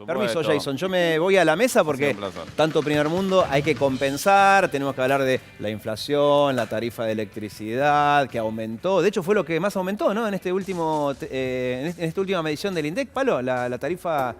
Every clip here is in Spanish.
Permiso, supuesto. Jason. Yo me voy a la mesa porque un placer. tanto primer mundo hay que compensar. Tenemos que hablar de la inflación, la tarifa de electricidad que aumentó. De hecho, fue lo que más aumentó, ¿no? En este último, en esta última medición del INDEC, Palo, la tarifa,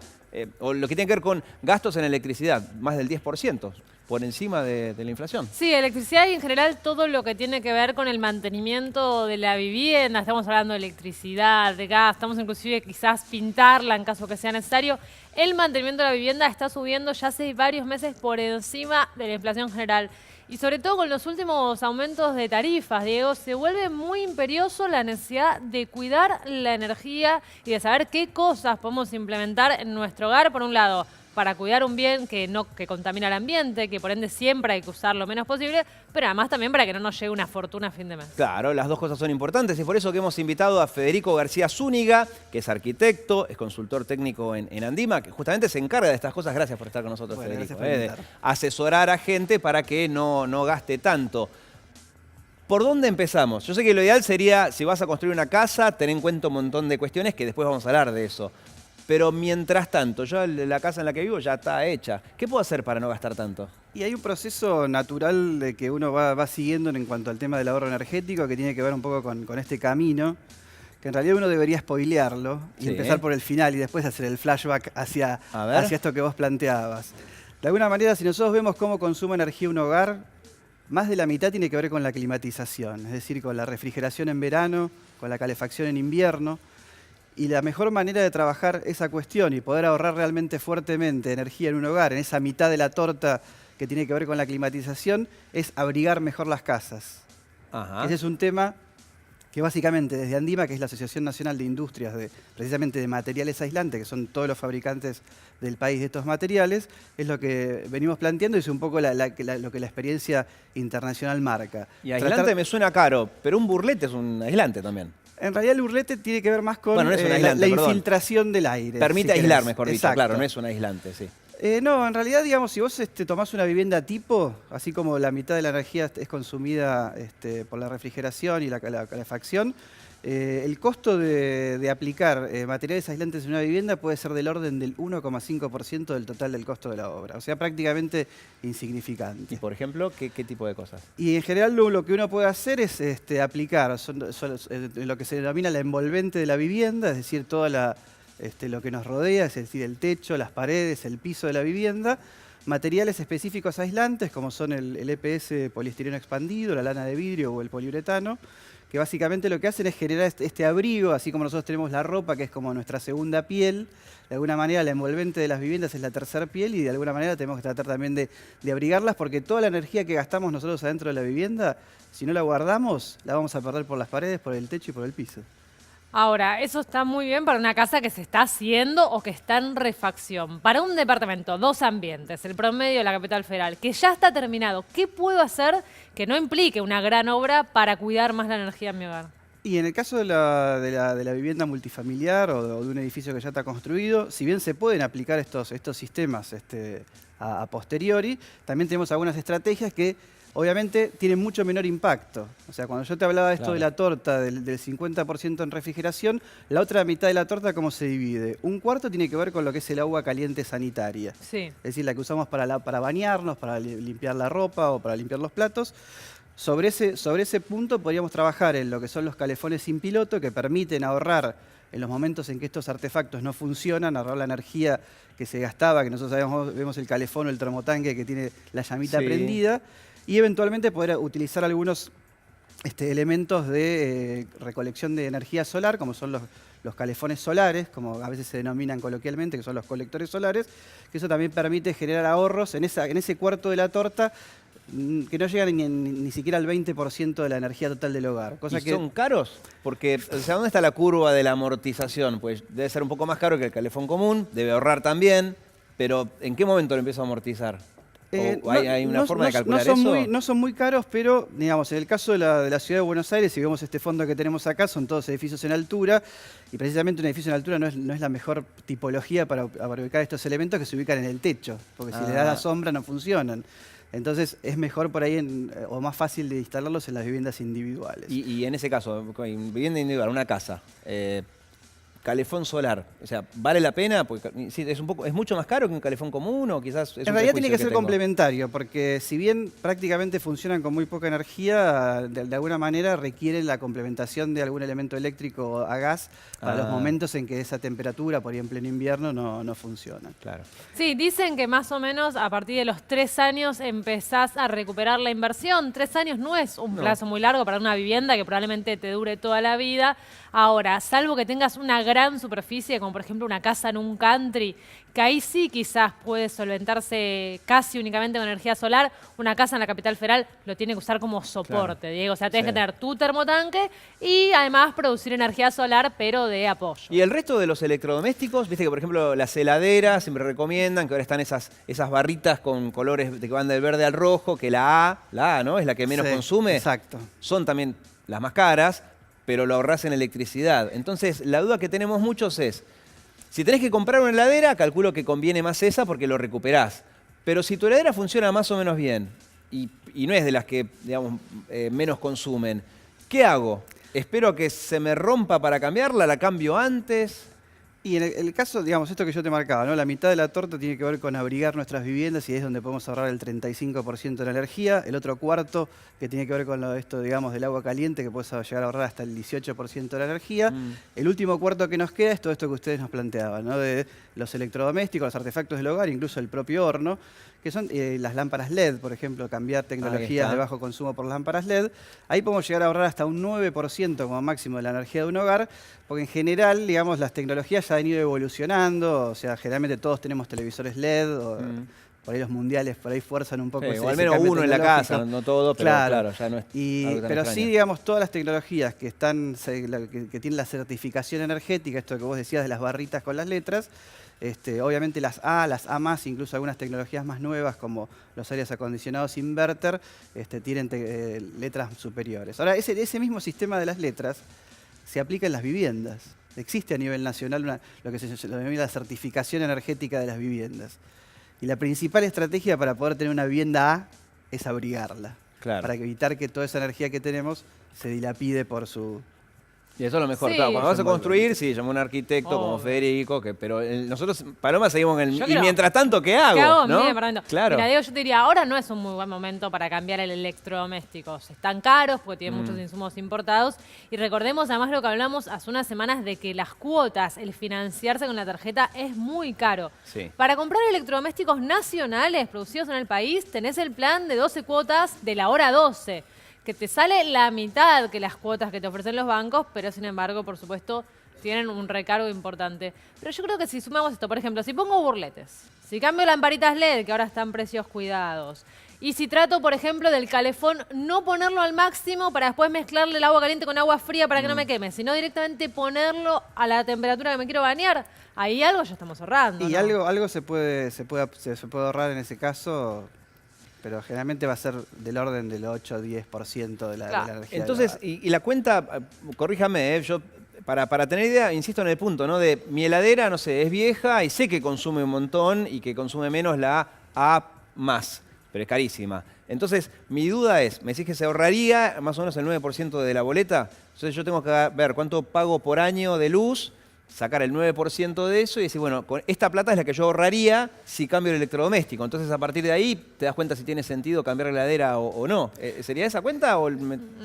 o lo que tiene que ver con gastos en electricidad, más del 10%, por encima de la inflación. Sí, electricidad y en general todo lo que tiene que ver con el mantenimiento de la vivienda. Estamos hablando de electricidad, de gas, estamos inclusive quizás pintarla en caso que sea necesario. El mantenimiento de la vivienda está subiendo ya hace varios meses por encima de la inflación general. Y sobre todo con los últimos aumentos de tarifas, Diego, se vuelve muy imperioso la necesidad de cuidar la energía y de saber qué cosas podemos implementar en nuestro hogar, por un lado, para cuidar un bien que contamina el ambiente, que por ende siempre hay que usar lo menos posible, pero además también para que no nos llegue una fortuna a fin de mes. Claro, las dos cosas son importantes y por eso que hemos invitado a Federico García Zúñiga, que es arquitecto, es consultor técnico en Andima, que justamente se encarga de estas cosas. Gracias por estar con nosotros, Bueno, Federico. gracias por De invitar. asesorar a gente para que no gaste tanto. ¿Por dónde empezamos? Yo sé que lo ideal sería, si vas a construir una casa, tener en cuenta un montón de cuestiones que después vamos a hablar de eso. Pero mientras tanto, yo la casa en la que vivo ya está hecha. ¿Qué puedo hacer para no gastar tanto? Y hay un proceso natural de que uno va siguiendo en cuanto al tema del ahorro energético que tiene que ver un poco con este camino, que en realidad uno debería spoilearlo y Sí. empezar por el final y después hacer el flashback hacia A ver. esto que vos planteabas. De alguna manera, si nosotros vemos cómo consume energía un hogar, más de la mitad tiene que ver con la climatización, es decir, con la refrigeración en verano, con la calefacción en invierno. Y la mejor manera de trabajar esa cuestión y poder ahorrar realmente fuertemente energía en un hogar, en esa mitad de la torta que tiene que ver con la climatización, es abrigar mejor las casas. Ajá. Ese es un tema que básicamente desde Andima, que es la Asociación Nacional de Industrias precisamente de materiales aislantes, que son todos los fabricantes del país de estos materiales, es lo que venimos planteando y es un poco lo que la experiencia internacional marca. Y aislante me suena caro, pero un burlete es un aislante también. En realidad el burlete tiene que ver más con Bueno, no es un aislante, la perdón. infiltración del aire. Permite si aislar, querés. mejor dicho. Exacto. Claro, no es un aislante, sí. No, en realidad, digamos, si vos tomás una vivienda tipo, así como la mitad de la energía es consumida por la refrigeración y la calefacción, el costo de aplicar materiales aislantes en una vivienda puede ser del orden del 1,5% del total del costo de la obra. O sea, prácticamente insignificante. Y por ejemplo, ¿qué tipo de cosas? Y en general lo que uno puede hacer es aplicar lo que se denomina la envolvente de la vivienda, es decir, toda lo que nos rodea, es decir, el techo, las paredes, el piso de la vivienda, materiales específicos aislantes como son el EPS poliestireno expandido, la lana de vidrio o el poliuretano, que básicamente lo que hacen es generar este abrigo, así como nosotros tenemos la ropa, que es como nuestra segunda piel. De alguna manera la envolvente de las viviendas es la tercera piel y de alguna manera tenemos que tratar también de abrigarlas porque toda la energía que gastamos nosotros adentro de la vivienda, si no la guardamos, la vamos a perder por las paredes, por el techo y por el piso. Ahora, eso está muy bien para una casa que se está haciendo o que está en refacción. Para un departamento, 2 ambientes, el promedio de la capital federal, que ya está terminado, ¿qué puedo hacer que no implique una gran obra para cuidar más la energía en mi hogar? Y en el caso de la vivienda multifamiliar o de un edificio que ya está construido, si bien se pueden aplicar estos sistemas a posteriori, también tenemos algunas estrategias que obviamente tienen mucho menor impacto. O sea, cuando yo te hablaba de esto Claro. de la torta, del 50% en refrigeración, la otra mitad de la torta, ¿cómo se divide? Un cuarto tiene que ver con lo que es el agua caliente sanitaria. Sí. Es decir, la que usamos para bañarnos, para limpiar la ropa o para limpiar los platos. Sobre ese punto podríamos trabajar en lo que son los calefones sin piloto, que permiten ahorrar en los momentos en que estos artefactos no funcionan, ahorrar la energía que se gastaba, que nosotros vemos el calefón o el termotanque que tiene la llamita Sí. prendida, y eventualmente poder utilizar algunos elementos de recolección de energía solar, como son los calefones solares, como a veces se denominan coloquialmente, que son los colectores solares, que eso también permite generar ahorros en ese cuarto de la torta que no llegan ni siquiera al 20% de la energía total del hogar. Cosa ¿Y que son caros? Porque, o sea, ¿dónde está la curva de la amortización? Pues debe ser un poco más caro que el calefón común, debe ahorrar también, pero ¿en qué momento lo empiezo a amortizar? ¿O hay una forma de calcular eso? No son muy caros, pero digamos, en el caso de la Ciudad de Buenos Aires, si vemos este fondo que tenemos acá, son todos edificios en altura, y precisamente un edificio en altura no es la mejor tipología para ubicar estos elementos que se ubican en el techo, porque si le das la sombra no funcionan. Entonces es mejor por ahí o más fácil de instalarlos en las viviendas individuales. Y en ese caso, vivienda individual, una casa, calefón solar. O sea, ¿vale la pena? Porque sí, es mucho más caro que un calefón común o quizás es un En realidad tiene prejuicio que ser tengo. complementario, porque si bien prácticamente funcionan con muy poca energía, de alguna manera requieren la complementación de algún elemento eléctrico a gas para los momentos en que esa temperatura, por ejemplo en invierno, no funciona. Claro. Sí, dicen que más o menos a partir de los 3 años empezás a recuperar la inversión. 3 años no es un plazo muy largo para una vivienda que probablemente te dure toda la vida. Ahora, salvo que tengas una gran superficie, como por ejemplo una casa en un country, que ahí sí quizás puede solventarse casi únicamente con energía solar. Una casa en la capital federal lo tiene que usar como soporte, Diego. O sea, tienes que tener tu termotanque y además producir energía solar, pero de apoyo. Y el resto de los electrodomésticos, viste que por ejemplo las heladeras siempre recomiendan que ahora están esas barritas con colores que van del verde al rojo, que la A, ¿no? Es la que menos Sí, consume. exacto. Son también las más caras, pero lo ahorrás en electricidad. Entonces, la duda que tenemos muchos es, si tenés que comprar una heladera, calculo que conviene más esa porque lo recuperás. Pero si tu heladera funciona más o menos bien y no es de las que, digamos, menos consumen, ¿qué hago? ¿Espero a que se me rompa para cambiarla? ¿La cambio antes? Y en el caso, digamos, esto que yo te marcaba, ¿no? La mitad de la torta tiene que ver con abrigar nuestras viviendas y es donde podemos ahorrar el 35% de la energía. El otro cuarto que tiene que ver con esto, digamos, del agua caliente, que puedes llegar a ahorrar hasta el 18% de la energía. El último cuarto que nos queda es todo esto que ustedes nos planteaban, ¿no? De los electrodomésticos, los artefactos del hogar, incluso el propio horno, que son las lámparas LED, por ejemplo, cambiar tecnologías de bajo consumo por lámparas LED. Ahí podemos llegar a ahorrar hasta un 9% como máximo de la energía de un hogar, porque en general, digamos, las tecnologías ya han ido evolucionando, o sea, generalmente todos tenemos televisores LED, o por ahí los mundiales por ahí fuerzan un poco O al menos uno en la casa, no todo, pero claro, ya no es algo tan pero extraño. sí, digamos, todas las tecnologías que tienen la certificación energética, esto que vos decías de las barritas con las letras, obviamente las A+, incluso algunas tecnologías más nuevas como los aires acondicionados inverter, tienen letras superiores. Ahora, ese mismo sistema de las letras se aplica en las viviendas. Existe a nivel nacional lo que se denomina la certificación energética de las viviendas. Y la principal estrategia para poder tener una vivienda A es abrigarla. Claro. Para evitar que toda esa energía que tenemos se dilapide por su... Y eso es lo mejor. Sí. Claro, cuando vas a construir, sí, llamó un arquitecto como Federico, pero nosotros, Paloma, seguimos en el... Y mientras tanto, ¿qué hago? ¿Qué hago en ¿no? mi departamento? Claro. Mira, Diego, yo te diría, ahora no es un muy buen momento para cambiar el electrodoméstico. Están caros porque tienen muchos insumos importados. Y recordemos además lo que hablamos hace unas semanas de que las cuotas, el financiarse con la tarjeta es muy caro. Sí. Para comprar electrodomésticos nacionales producidos en el país, tenés el plan de 12 cuotas de la hora 12. Que te sale la mitad que las cuotas que te ofrecen los bancos, pero sin embargo, por supuesto, tienen un recargo importante. Pero yo creo que si sumamos esto, por ejemplo, si pongo burletes, si cambio lamparitas LED, que ahora están precios cuidados, y si trato, por ejemplo, del calefón, no ponerlo al máximo para después mezclarle el agua caliente con agua fría para que no me queme, sino directamente ponerlo a la temperatura que me quiero bañar, ahí algo ya estamos ahorrando. Y ¿no? algo se puede ahorrar en ese caso, pero generalmente va a ser del orden del 8 o 10% de la energía. Entonces, y la cuenta, corríjame, yo para tener idea, insisto en el punto, ¿no? De mi heladera, no sé, es vieja y sé que consume un montón y que consume menos la A+, pero es carísima. Entonces, mi duda es, me decís que se ahorraría más o menos el 9% de la boleta, entonces yo tengo que ver cuánto pago por año de luz, sacar el 9% de eso y decir, bueno, con esta plata es la que yo ahorraría si cambio el electrodoméstico. Entonces, a partir de ahí, te das cuenta si tiene sentido cambiar la heladera o no. ¿Sería esa cuenta?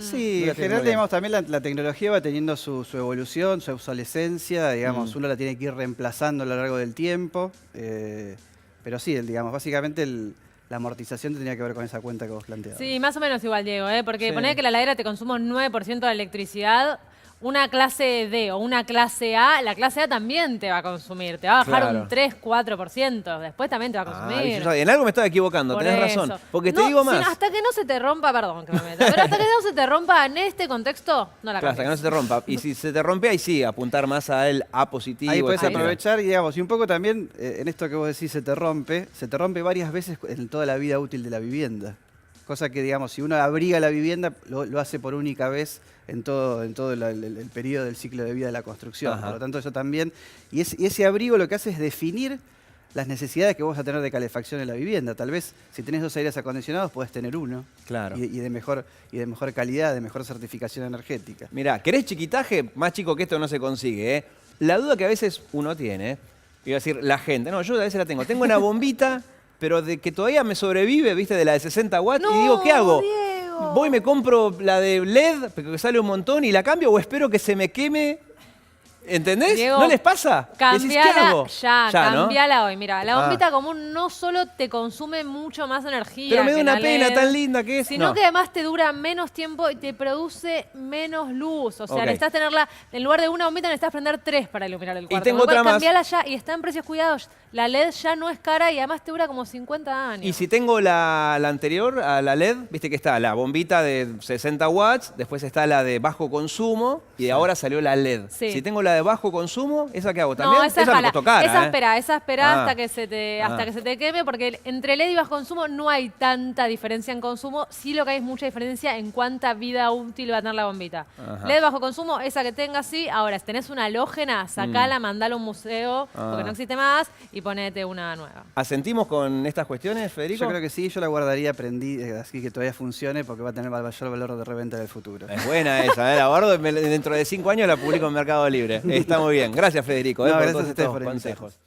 Sí, en general, digamos, también la tecnología va teniendo su evolución, su obsolescencia, digamos, uno la tiene que ir reemplazando a lo largo del tiempo. Pero sí, digamos, básicamente la amortización tendría que ver con esa cuenta que vos planteabas. Sí, más o menos igual, Diego, porque Sí. poner que la heladera te consuma un 9% de electricidad, una clase D o una clase A, la clase A también te va a consumir, te va a bajar Claro. un 3-4%, después también te va a consumir. En algo me estaba equivocando, Por tenés eso. razón. Porque te No, digo más. hasta que no se te rompa, perdón que me meta, pero hasta que no se te rompa en este contexto, no la Claro, hasta que no cambies. se te rompa. Y si se te rompe, ahí sí, apuntar más a el A positivo. Ahí puedes etcétera. aprovechar y, digamos, y un poco también en esto que vos decís se te rompe varias veces en toda la vida útil de la vivienda. Cosa que, digamos, si uno abriga la vivienda, lo hace por única vez en todo el periodo del ciclo de vida de la construcción. Ajá. Por lo tanto, eso también... Y ese abrigo lo que hace es definir las necesidades que vos vas a tener de calefacción en la vivienda. Tal vez, si tenés 2 aires acondicionados, podés tener uno. Claro. Y de mejor calidad, de mejor certificación energética. Mirá, ¿querés chiquitaje? Más chico que esto no se consigue, ¿eh? La duda que a veces uno tiene, iba a decir la gente, no, yo a veces la tengo. Tengo una bombita, pero de que todavía me sobrevive, ¿viste? De la de 60 watts. Y digo, ¿qué hago? Diego. ¿Voy y me compro la de LED, porque sale un montón, y la cambio, o espero que se me queme? ¿Entendés? Diego, ¿No les pasa? Decís, ¿qué cambiala hago? ya, ¿no? cambiala hoy. Mira, la bombita común no solo te consume mucho más energía. Pero me da que una la pena LED, tan linda que es. sino No. que además te dura menos tiempo y te produce menos luz. O sea, Ok. necesitas tenerla, en lugar de una bombita necesitas prender 3 para iluminar el cuarto. tengo Con lo cual, otra más. cambiala ya y está en precios cuidados. La LED ya no es cara y además te dura como 50 años. Y si tengo la anterior a la LED, viste que está la bombita de 60 watts, después está la de bajo consumo y ahora salió la LED. Sí. Si tengo la de bajo consumo, ¿esa qué hago también? No, esa me jala. costó cara, Esa espera Ah. hasta que se te queme, porque entre LED y bajo consumo no hay tanta diferencia en consumo. Sí lo que hay es mucha diferencia en cuánta vida útil va a tener la bombita. Ajá. LED bajo consumo, esa que tengas, sí. Ahora, si tenés una halógena, sacala, mandala a un museo, porque no existe más, y ponete una nueva. ¿Asentimos con estas cuestiones, Federico? Yo creo que sí, yo la guardaría así que todavía funcione porque va a tener mayor valor de reventa del futuro. Es buena esa, la guardo y dentro de 5 años la publico en Mercado Libre. Está muy bien. Gracias, Federico, No, por gracias todos a ustedes estos por consejos.